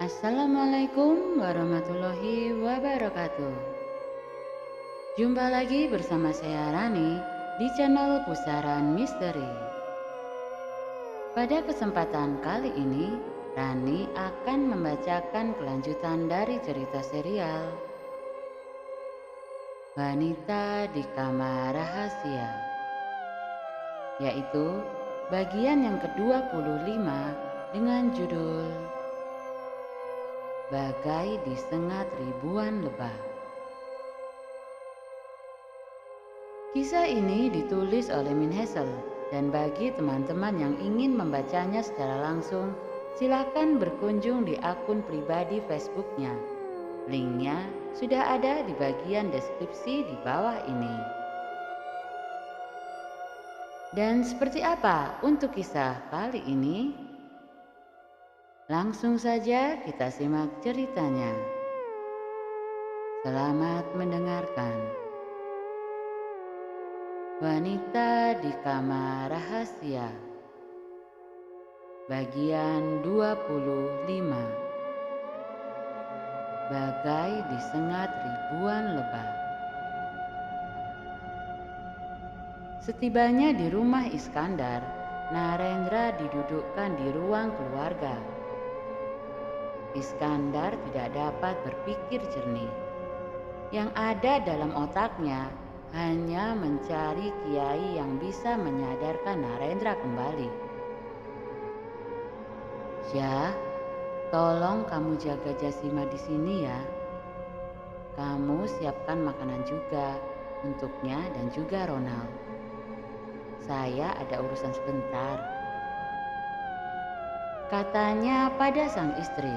Assalamualaikum warahmatullahi wabarakatuh. Jumpa lagi bersama saya Rani di channel Pusaran Misteri. Pada kesempatan kali ini, Rani akan membacakan kelanjutan dari cerita serial Wanita di Kamar Rahasia, yaitu bagian yang ke-25 dengan judul Bagai Disengat Ribuan Lebah. Kisah ini ditulis oleh Min Hazel, dan bagi teman-teman yang ingin membacanya secara langsung, silakan berkunjung di akun pribadi Facebooknya. Linknya sudah ada di bagian deskripsi di bawah ini. Dan seperti apa untuk kisah kali ini? Langsung saja kita simak ceritanya. Selamat mendengarkan. Wanita di Kamar Rahasia, bagian 25. Bagai disengat ribuan lebah. Setibanya di rumah Iskandar, Narendra didudukkan di ruang keluarga. Iskandar tidak dapat berpikir jernih. Yang ada dalam otaknya hanya mencari kiai yang bisa menyadarkan Narendra kembali. "Syah, tolong kamu jaga Jasima di sini ya. Kamu siapkan makanan juga untuknya dan juga Ronald. Saya ada urusan sebentar," katanya pada sang istri.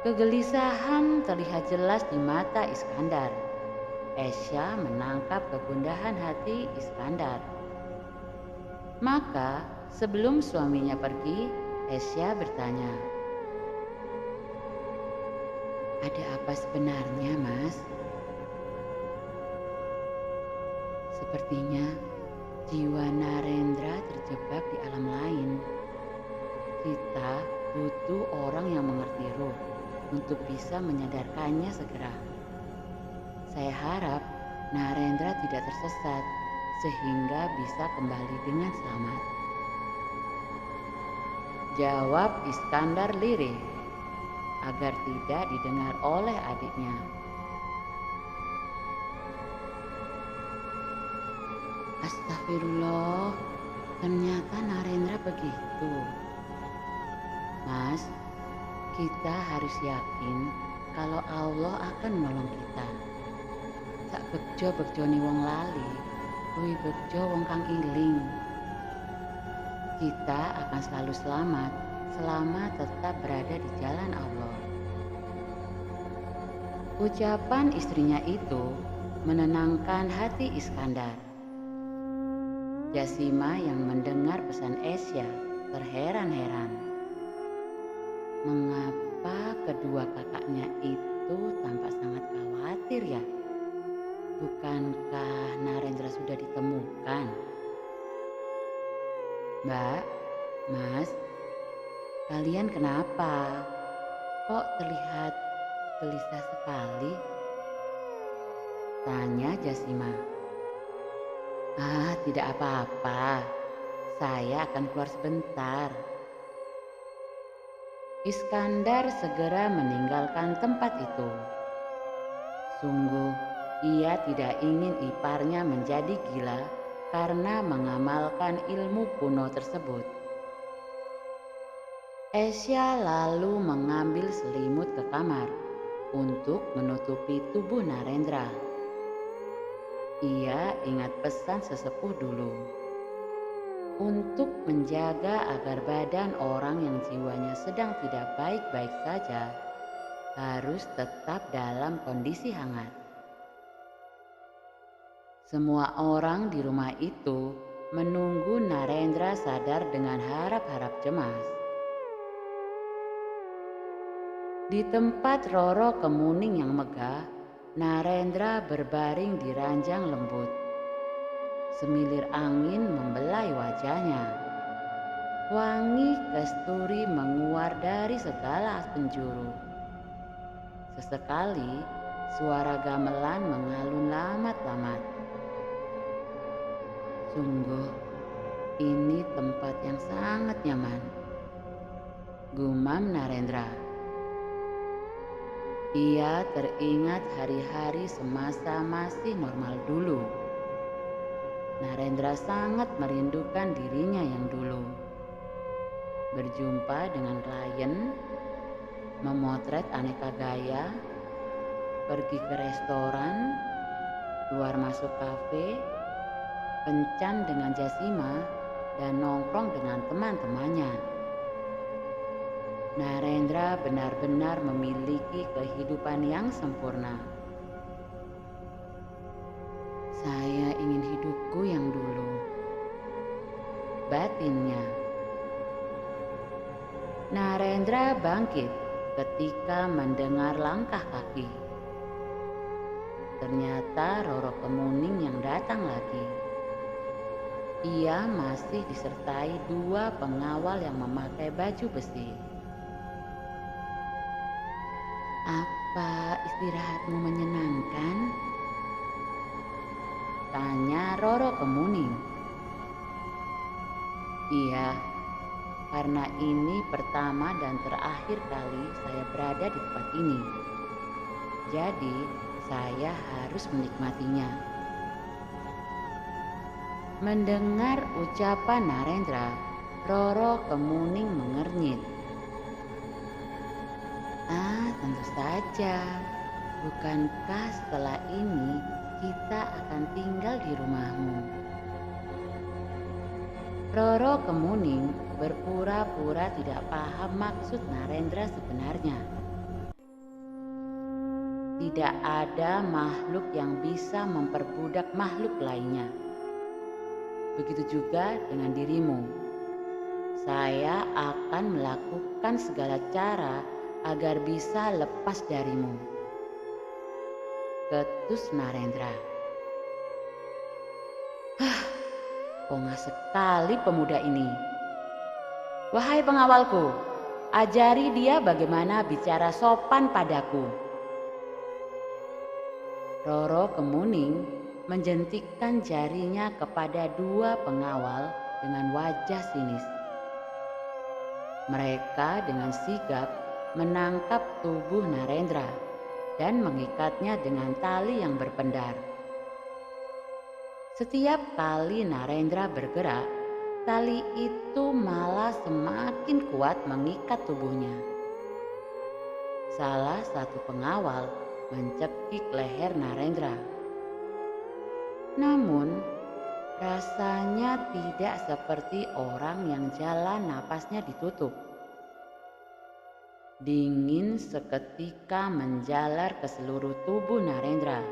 Kegelisahan terlihat jelas di mata Iskandar. Esya menangkap kegundahan hati Iskandar. Maka sebelum suaminya pergi, Esya bertanya, "Ada apa sebenarnya, Mas?" "Sepertinya jiwa Narendra terjebak di alam lain. Kita butuh orang yang mengerti roh untuk bisa menyadarkannya segera. Saya harap Narendra tidak tersesat sehingga bisa kembali dengan selamat," jawab Iskandar lirih agar tidak didengar oleh adiknya. "Astagfirullah, ternyata Narendra begitu. Mas, kita harus yakin kalau Allah akan menolong kita. Sak bekjo-bekjoni wong lali, kuwi bekjo wong kang iling. Kita akan selalu selamat selama tetap berada di jalan Allah." Ucapan istrinya itu menenangkan hati Iskandar. Jasima yang mendengar pesan Esya terheran-heran. Mengapa kedua kakaknya itu tampak sangat khawatir ya? Bukankah Narendra sudah ditemukan? "Mbak, Mas, kalian kenapa? Kok terlihat gelisah sekali?" tanya Jasima. "Ah, tidak apa-apa. Saya akan keluar sebentar." Iskandar segera meninggalkan tempat itu. Sungguh, ia tidak ingin iparnya menjadi gila karena mengamalkan ilmu kuno tersebut. Esya lalu mengambil selimut ke kamar untuk menutupi tubuh Narendra. Ia ingat pesan sesepuh dulu untuk menjaga agar badan orang yang jiwanya sedang tidak baik-baik saja harus tetap dalam kondisi hangat. Semua orang di rumah itu menunggu Narendra sadar dengan harap-harap cemas. Di tempat Roro Kemuning yang megah, Narendra berbaring di ranjang lembut. Semilir angin membelai wajahnya. Wangi kasturi menguar dari segala penjuru. Sesekali suara gamelan mengalun lamat-lamat. Sungguh, ini tempat yang sangat nyaman, gumam Narendra. Ia teringat hari-hari semasa masih normal dulu. Narendra sangat merindukan dirinya yang dulu. Berjumpa dengan klien, memotret aneka gaya, pergi ke restoran, keluar masuk kafe, kencan dengan Jasima, dan nongkrong dengan teman-temannya. Narendra benar-benar memiliki kehidupan yang sempurna. Saya ingin hidupku yang dulu, batinnya. Narendra bangkit ketika mendengar langkah kaki. Ternyata Roro Kemuning yang datang lagi. Ia masih disertai 2 pengawal yang memakai baju besi. "Apa istirahatmu menyenangkan?" tanya Roro Kemuning. "Iya, karena ini pertama dan terakhir kali saya berada di tempat ini. Jadi saya harus menikmatinya." Mendengar ucapan Narendra, Roro Kemuning mengernyit. Tentu saja. Bukankah setelah ini kita akan tinggal di rumahmu?" Roro Kemuning berpura-pura tidak paham maksud Narendra sebenarnya. Tidak ada makhluk yang bisa memperbudak makhluk lainnya. Begitu juga dengan dirimu. Saya akan melakukan segala cara agar bisa lepas darimu, ketus Narendra. Pongah sekali pemuda ini. "Wahai pengawalku, ajari dia bagaimana bicara sopan padaku." Roro Kemuning menjentikkan jarinya kepada 2 pengawal dengan wajah sinis. Mereka dengan sigap menangkap tubuh Narendra dan mengikatnya dengan tali yang berpendar. Setiap kali Narendra bergerak, tali itu malah semakin kuat mengikat tubuhnya. Salah satu pengawal mencekik leher Narendra. Namun, rasanya tidak seperti orang yang jalan napasnya ditutup. Dingin seketika menjalar ke seluruh tubuh Narendra.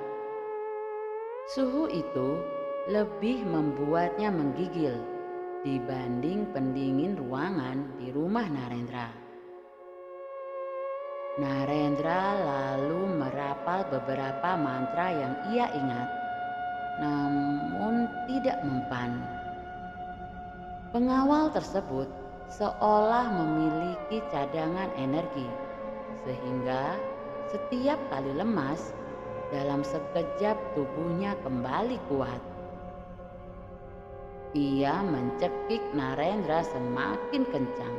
Suhu itu lebih membuatnya menggigil dibanding pendingin ruangan di rumah Narendra. Narendra lalu merapal beberapa mantra yang ia ingat, namun tidak mempan. Pengawal tersebut seolah memiliki cadangan energi, sehingga setiap kali lemas, dalam sekejap tubuhnya kembali kuat. Ia mencekik Narendra semakin kencang,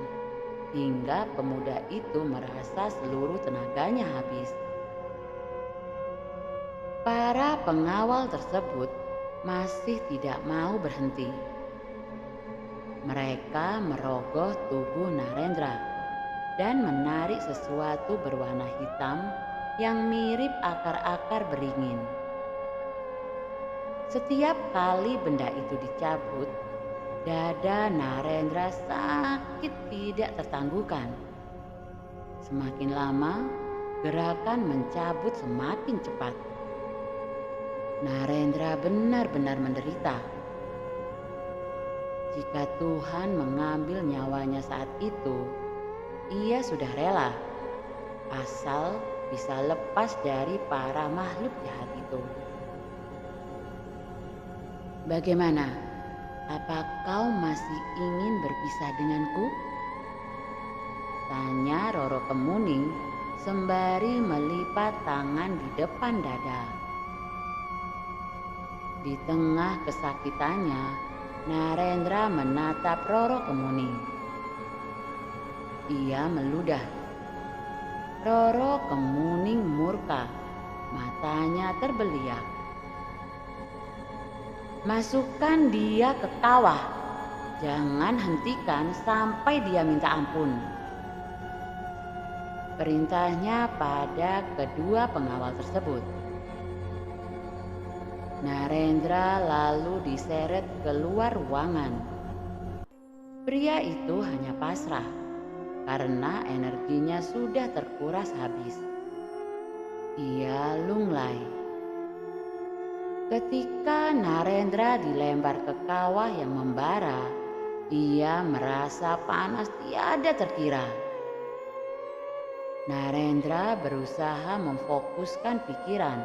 hingga pemuda itu merasa seluruh tenaganya habis. Para pengawal tersebut masih tidak mau berhenti. Mereka merogoh tubuh Narendra dan menarik sesuatu berwarna hitam yang mirip akar-akar beringin. Setiap kali benda itu dicabut, dada Narendra sakit tidak tertangguhkan. Semakin lama, gerakan mencabut semakin cepat. Narendra benar-benar menderita. Jika Tuhan mengambil nyawanya saat itu, ia sudah rela, asal bisa lepas dari para makhluk jahat itu. Bagaimana? "Apa kau masih ingin berpisah denganku?" tanya Roro Kemuning sembari melipat tangan di depan dada. Di tengah kesakitannya, Narendra menatap Roro Kemuning. Ia meludah. Roro Kemuning murka, matanya terbeliak. "Masukkan dia ke kawah. Jangan hentikan sampai dia minta ampun," perintahnya pada kedua pengawal tersebut. Narendra lalu diseret keluar ruangan. Pria itu hanya pasrah karena energinya sudah terkuras habis. Ia lunglai. Ketika Narendra dilempar ke kawah yang membara, ia merasa panas tiada terkira. Narendra berusaha memfokuskan pikiran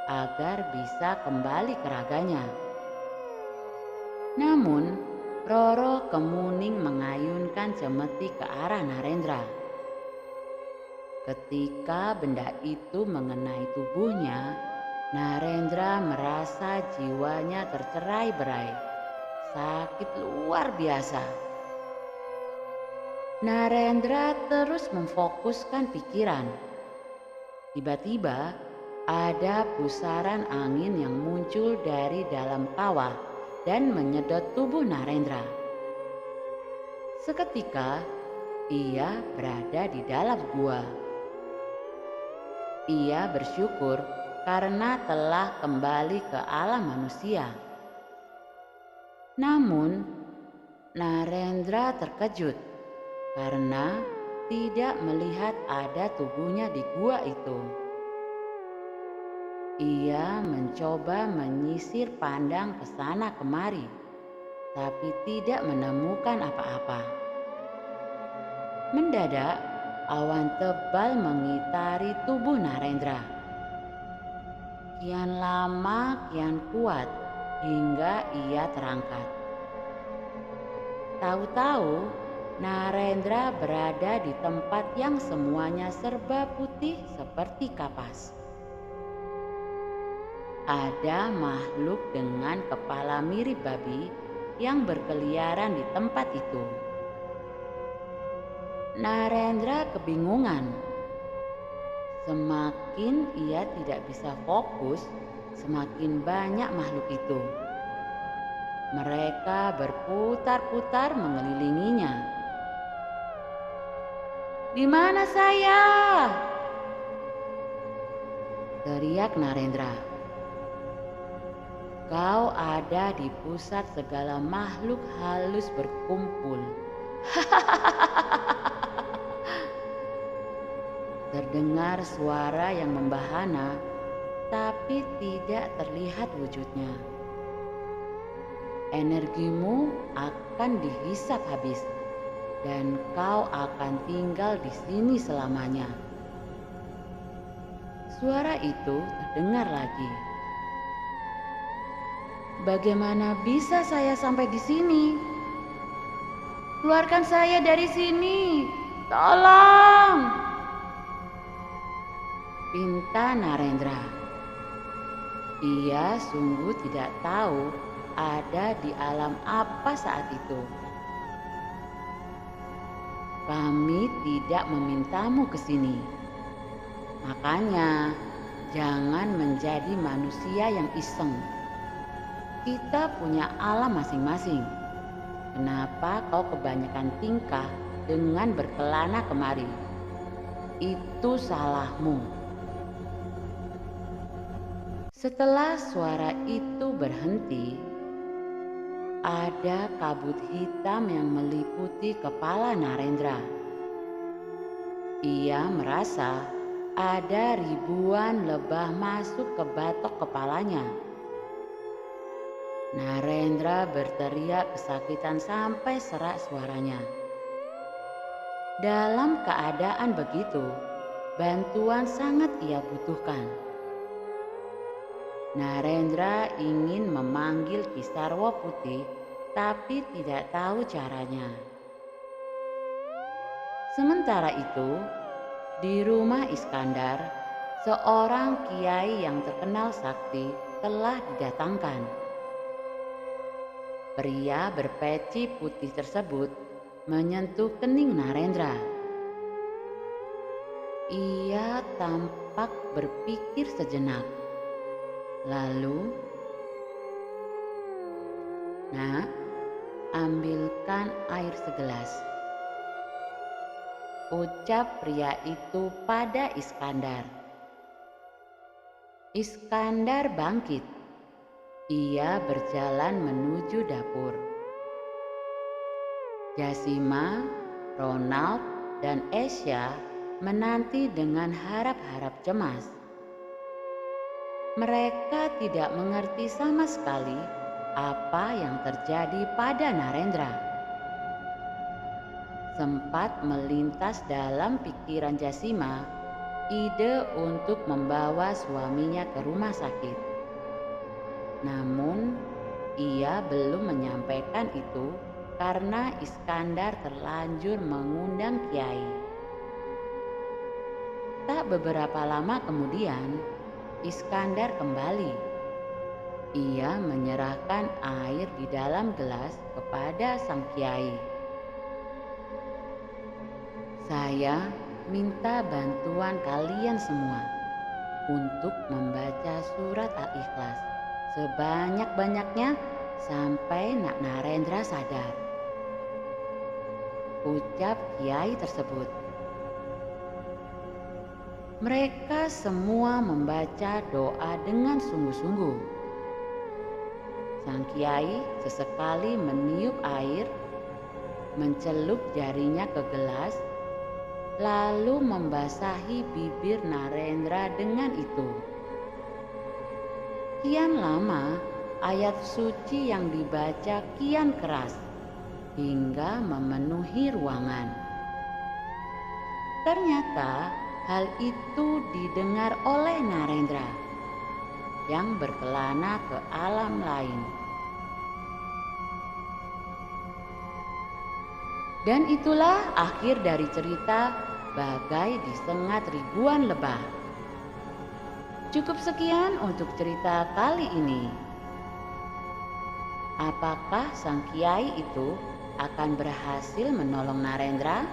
agar bisa kembali ke raganya. Namun, Roro Kemuning mengayunkan cemeti ke arah Narendra. Ketika benda itu mengenai tubuhnya, Narendra merasa jiwanya tercerai-berai. Sakit luar biasa. Narendra terus memfokuskan pikiran. Tiba-tiba ada pusaran angin yang muncul dari dalam kawah dan menyedot tubuh Narendra. Seketika ia berada di dalam gua. Ia bersyukur karena telah kembali ke alam manusia. Namun Narendra terkejut karena tidak melihat ada tubuhnya di gua itu. Ia mencoba menyisir pandang ke sana kemari, tapi tidak menemukan apa-apa. Mendadak, awan tebal mengitari tubuh Narendra. Kian lama kian kuat hingga ia terangkat. Tahu-tahu Narendra berada di tempat yang semuanya serba putih seperti kapas. Ada makhluk dengan kepala mirip babi yang berkeliaran di tempat itu. Narendra kebingungan. Semakin ia tidak bisa fokus, semakin banyak makhluk itu. Mereka berputar-putar mengelilinginya. "Di mana saya?" teriak Narendra. "Kau ada di pusat segala makhluk halus berkumpul." Terdengar suara yang membahana, tapi tidak terlihat wujudnya. "Energimu akan dihisap habis, dan kau akan tinggal di sini selamanya." Suara itu terdengar lagi. "Bagaimana bisa saya sampai di sini? Keluarkan saya dari sini, tolong!" pinta Narendra. Ia sungguh tidak tahu ada di alam apa saat itu. "Kami tidak memintamu ke sini. Makanya jangan menjadi manusia yang iseng. Kita punya alam masing-masing. Kenapa kau kebanyakan tingkah dengan berkelana kemari? Itu salahmu." Setelah suara itu berhenti, ada kabut hitam yang meliputi kepala Narendra. Ia merasa ada ribuan lebah masuk ke batok kepalanya. Narendra berteriak kesakitan sampai serak suaranya. Dalam keadaan begitu, bantuan sangat ia butuhkan. Narendra ingin memanggil Kisarwa Putih, tapi tidak tahu caranya. Sementara itu, di rumah Iskandar, seorang kiai yang terkenal sakti telah didatangkan. Pria berpeci putih tersebut menyentuh kening Narendra. Ia tampak berpikir sejenak. Lalu, "Nak, ambilkan air segelas," ucap pria itu pada Iskandar. Iskandar bangkit. Ia berjalan menuju dapur. Jasima, Ronald, dan Esya menanti dengan harap-harap cemas. Mereka tidak mengerti sama sekali apa yang terjadi pada Narendra. Sempat melintas dalam pikiran Jasima ide untuk membawa suaminya ke rumah sakit. Namun, ia belum menyampaikan itu karena Iskandar terlanjur mengundang kiai. Tak beberapa lama kemudian, Iskandar kembali. Ia menyerahkan air di dalam gelas kepada sang kiai. "Saya minta bantuan kalian semua untuk membaca surat Al-Ikhlas sebanyak-banyaknya sampai Nak Narendra sadar," ucap kiai tersebut. Mereka semua membaca doa dengan sungguh-sungguh. Sang kiai sesekali meniup air, mencelup jarinya ke gelas, lalu membasahi bibir Narendra dengan itu. Kian lama, ayat suci yang dibaca kian keras hingga memenuhi ruangan. Ternyata hal itu didengar oleh Narendra yang berkelana ke alam lain. Dan itulah akhir dari cerita Bagai Disengat Ribuan Lebah. Cukup sekian untuk cerita kali ini. Apakah sang kiai itu akan berhasil menolong Narendra?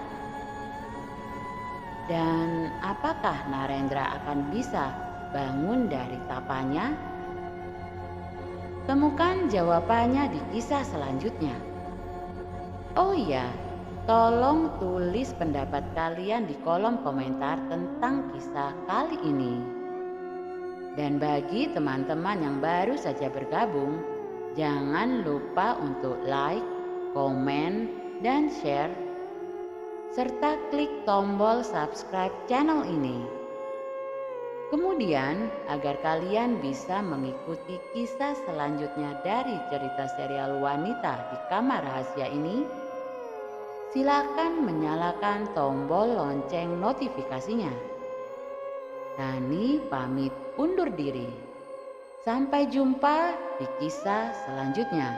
Dan apakah Narendra akan bisa bangun dari tapanya? Temukan jawabannya di kisah selanjutnya. Oh iya, tolong tulis pendapat kalian di kolom komentar tentang kisah kali ini. Dan bagi teman-teman yang baru saja bergabung, jangan lupa untuk like, komen, dan share, serta klik tombol subscribe channel ini. Kemudian, agar kalian bisa mengikuti kisah selanjutnya dari cerita serial Wanita di Kamar Rahasia ini, silakan menyalakan tombol lonceng notifikasinya. Tani pamit undur diri. Sampai jumpa di kisah selanjutnya.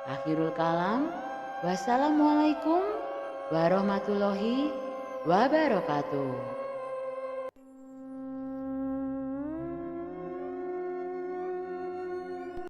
Akhirul kalam, wassalamualaikum warahmatullahi wabarakatuh.